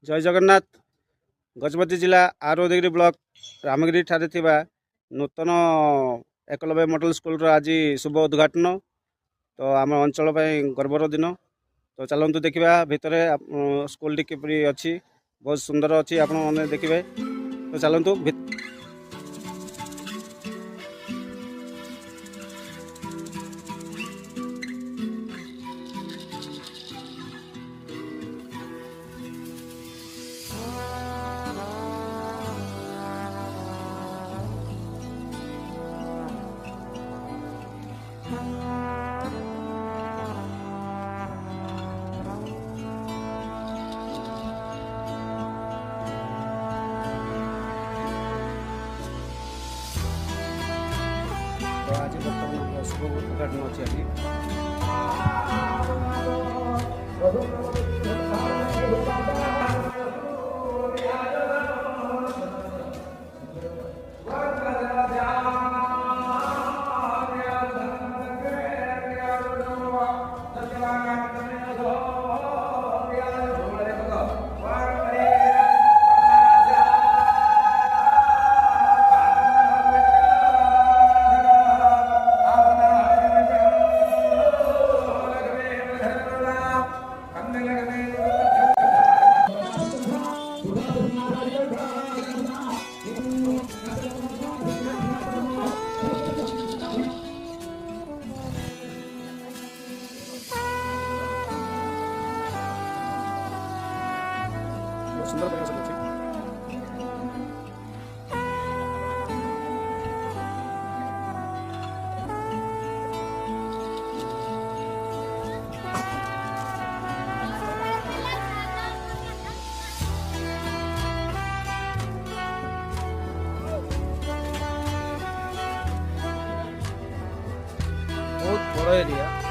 जय जगन्नाथ। गजपति जिला आरोदगिरी ब्लॉक रामगिरी ठारे थिबा नूतन एकलव्य मॉडल स्कूल आज शुभ उद्घाटन। तो आम अंचल गर्वर दिन। तो चलतु देखा भितर स्कूल टी किपरि अच्छी बहुत सुंदर अच्छी आपने देखिए। तो चलतु आज बर्तमान शुभ उद्घाटन अच्छी सुंदर प्रयास अच्छी। बहुत बड़ा एरिया।